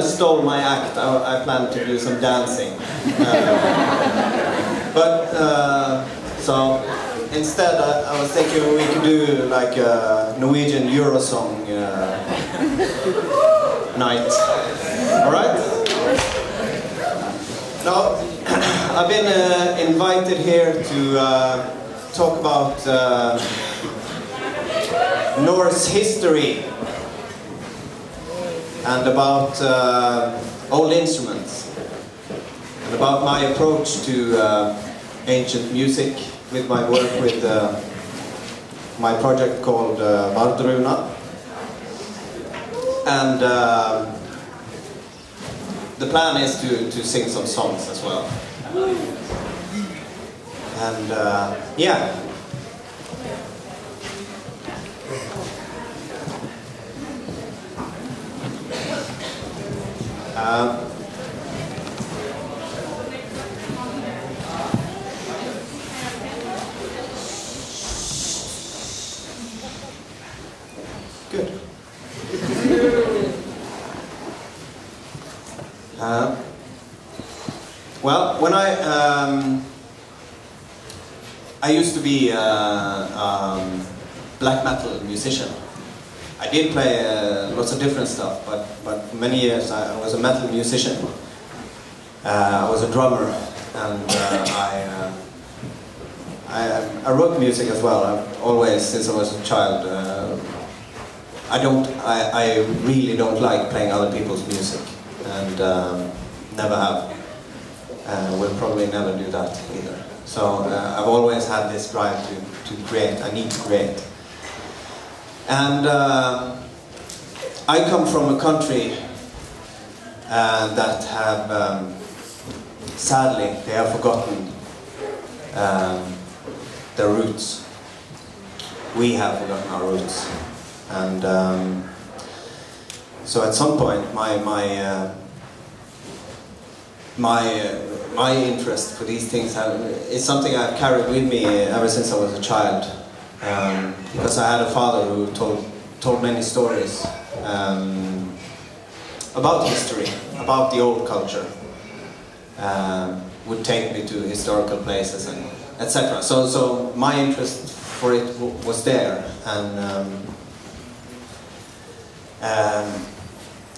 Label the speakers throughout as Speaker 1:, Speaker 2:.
Speaker 1: Stole my act. I planned to do some dancing, so instead I was thinking we could do like a Norwegian Eurosong night. All right? Now I've been invited here to talk about Norse history and about old instruments, and about my approach to ancient music with my work with my project called Vardruna. And the plan is to sing some songs as well. And yeah. Good. Well, when I used to be a black metal musician. I did play lots of different stuff, but for many years I was a metal musician. I was a drummer, and I wrote music as well. I've always, since I was a child, I really don't like playing other people's music, and never have. Will probably never do that either. So I've always had this drive to create. I need to create. And I come from a country that have, sadly, they have forgotten their roots. We have forgotten our roots. And so at some point, my interest for these things is something I've carried with me ever since I was a child. Because I had a father who told many stories about history, about the old culture. Would take me to historical places and etc. So my interest for it was there, and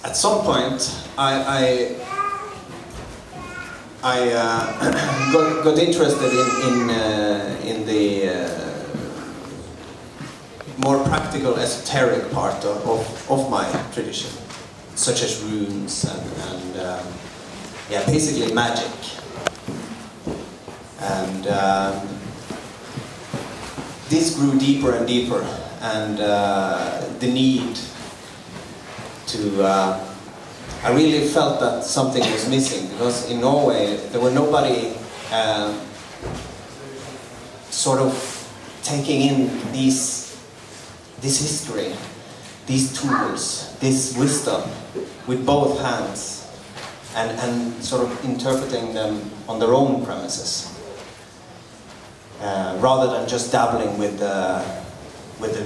Speaker 1: at some point I got interested in the more practical, esoteric part of my tradition, such as runes and yeah, basically magic. And this grew deeper and deeper, and the need to I really felt that something was missing, because in Norway there were nobody sort of taking in this history, these tools, this wisdom with both hands, and sort of interpreting them on their own premises, rather than just dabbling with the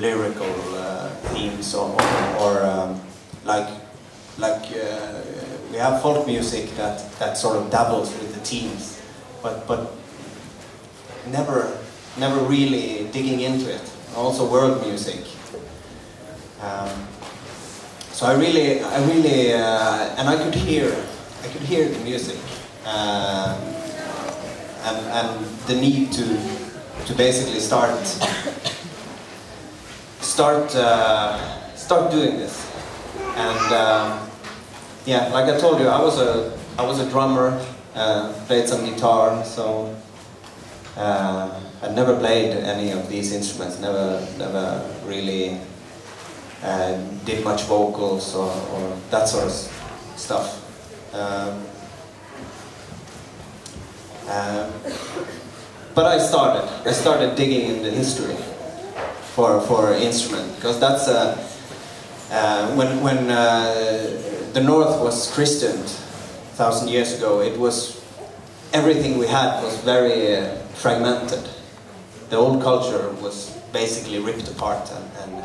Speaker 1: lyrical themes or we have folk music that sort of dabbles with the themes, but never really digging into it. Also world music. So I really, and I could hear the music, and the need to basically start doing this. And yeah, like I told you, I was a drummer, played some guitar, so I'd never played any of these instruments, never really did much vocals or that sort of stuff. But I started digging into history for instrument, because that's when the North was Christianed 1,000 years ago. It was, everything we had was very fragmented. The old culture was basically ripped apart, and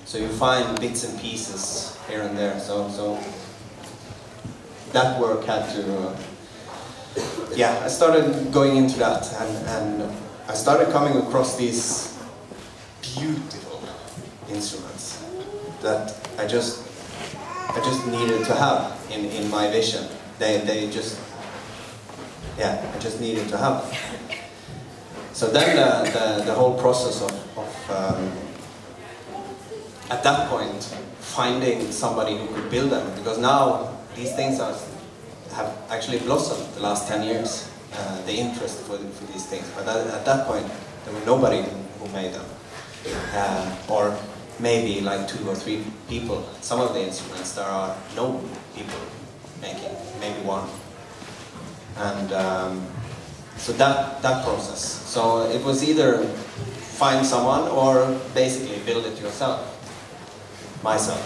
Speaker 1: so you find bits and pieces here and there. So that work had to, yeah, I started going into that, and I started coming across these beautiful instruments that I just needed to have in my vision. They just, yeah, I just needed to have them. So then the whole process of at that point, finding somebody who could build them, because now these things have actually blossomed the last 10 years, the interest for these things. But at that point, there were nobody who made them. Or maybe like 2 or 3 people. Some of the instruments there are no people making, maybe 1. And so that process. So it was either find someone or basically build it yourself. Myself,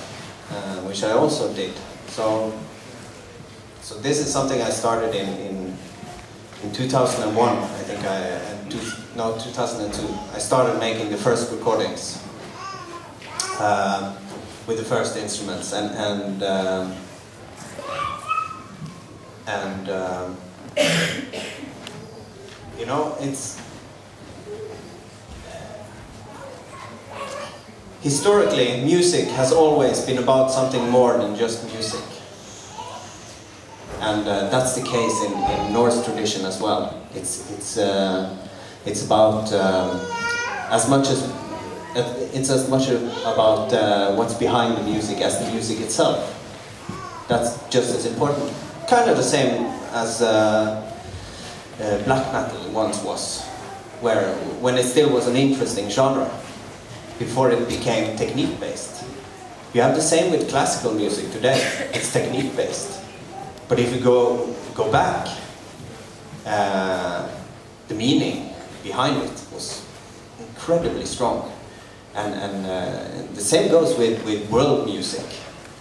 Speaker 1: which I also did. So this is something I started in 2001. I think 2002. I started making the first recordings with the first instruments, and you know, it's historically, music has always been about something more than just music. And that's the case in Norse tradition as well. It's about as much about what's behind the music as the music itself. That's just as important. Kind of the same as black metal once was, when it still was an interesting genre, before it became technique-based. You have the same with classical music today. It's technique-based. But if you go back, the meaning behind it was incredibly strong. And the same goes with world music,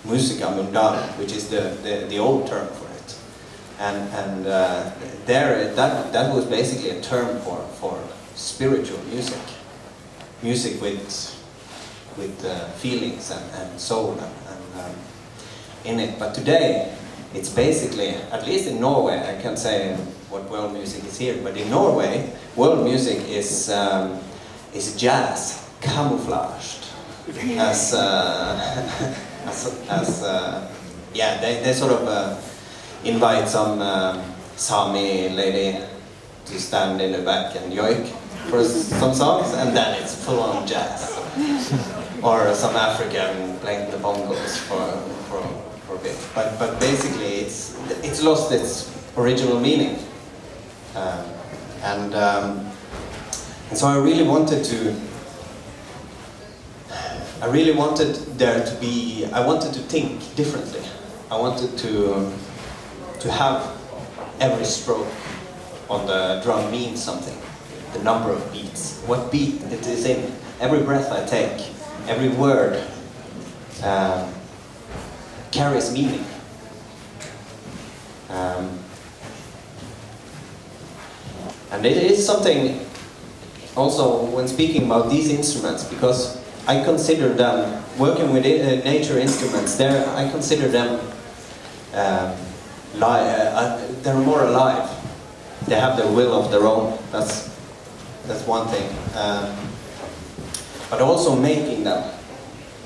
Speaker 1: musica mundana, which is the old term for it. And that was basically a term for spiritual music. Music with feelings and soul and in it. But today, it's basically, at least in Norway, I can't say what world music is here, but in Norway, world music is jazz camouflaged as yeah, they sort of invite some Sami lady to stand in the back and yoik for some songs, and then it's full-on jazz. Or some African playing the bongos for a bit. But basically, it's lost its original meaning. And so I really wanted there to be, I wanted to think differently. I wanted to have every stroke on the drum mean something. The number of beats, what beat it is in. Every breath I take, every word carries meaning. And it is something also when speaking about these instruments, because I consider them, working with nature instruments, I consider them they're more alive. They have their will of their own. That's one thing. But also making them.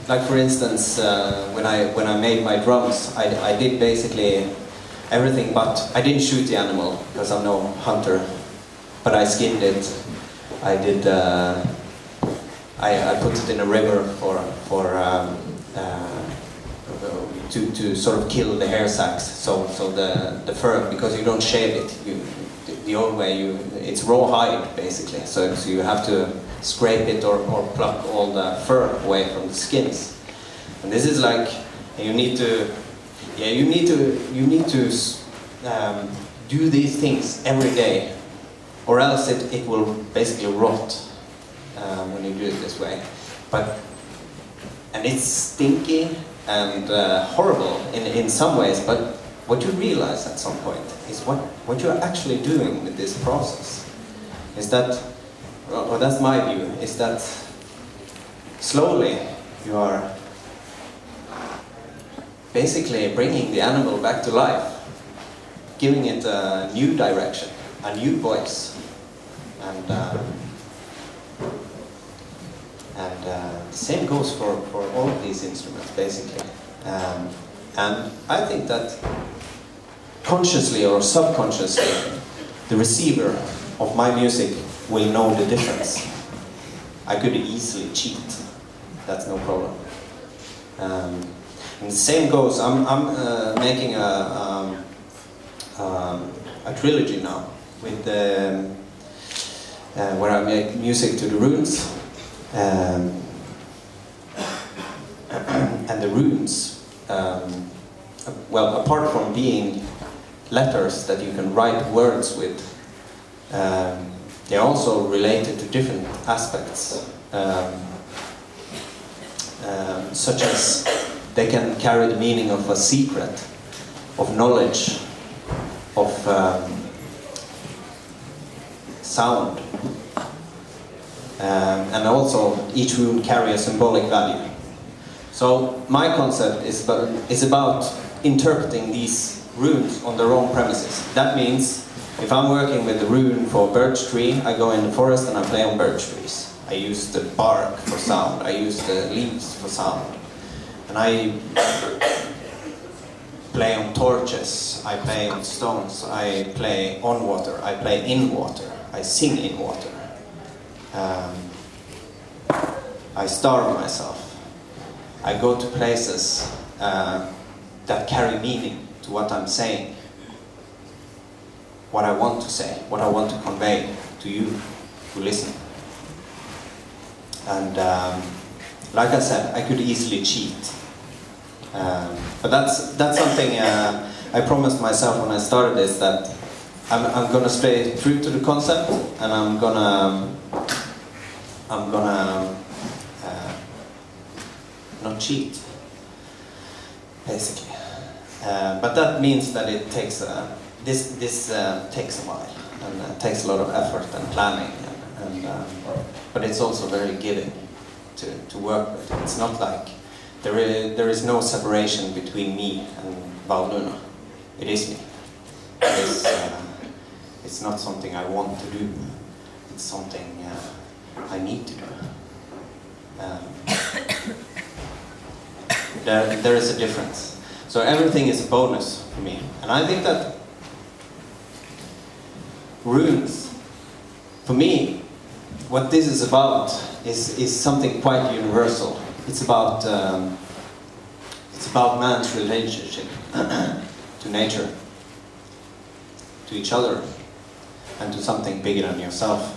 Speaker 1: Like for instance, when I made my drums, I did basically everything, but I didn't shoot the animal because I'm no hunter. But I skinned it. I did. I put it in a river to sort of kill the hair sacs. So the fur, because you don't shave it. The old way, it's raw hide basically. So you have to scrape it or pluck all the fur away from the skins. And this is like, you need to do these things every day, or else it will basically rot when you do it this way. And it's stinky and horrible in some ways, but what you realize at some point is what you're actually doing with this process is that, or that's my view, is that slowly you are basically bringing the animal back to life giving it a new direction, a new voice, and the same goes for all of these instruments, basically. And I think that consciously or subconsciously, the receiver of my music will know the difference. I could easily cheat, that's no problem. And the same goes, I'm making a trilogy now, with where I make music to the runes. And the runes, well, apart from being letters that you can write words with, they're also related to different aspects, such as they can carry the meaning of a secret, of knowledge, of sound, and also each rune carry a symbolic value. So my concept is about interpreting these runes on their own premises. That means if I'm working with the rune for birch tree, I go in the forest and I play on birch trees. I use the bark for sound, I use the leaves for sound. And I play on torches, I play on stones, I play on water, I play in water, I sing in water. I starve myself. I go to places that carry meaning to what I'm saying, what I want to say, what I want to convey to you who listen. And like I said, I could easily cheat. But that's something I promised myself when I started this, that I'm gonna stay true to the concept, and I'm gonna not cheat, basically. But that means that it takes this takes a while, and takes a lot of effort and planning, but it's also very giving to work with. It's not like there is no separation between me and Valnuna. It is me. It's not something I want to do. It's something I need to do. There is a difference. So everything is a bonus for me. And I think that runes, for me, what this is about is something quite universal. It's about man's relationship to nature, to each other, and to something bigger than yourself,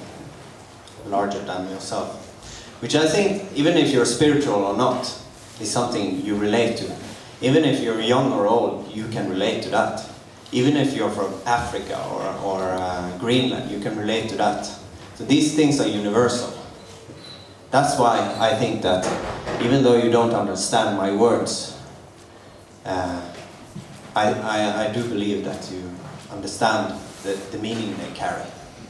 Speaker 1: larger than yourself. Which I think, even if you're spiritual or not, is something you relate to. Even if you're young or old, you can relate to that. Even if you're from Africa or Greenland, you can relate to that. So these things are universal. That's why I think that even though you don't understand my words, I do believe that you understand the meaning they carry.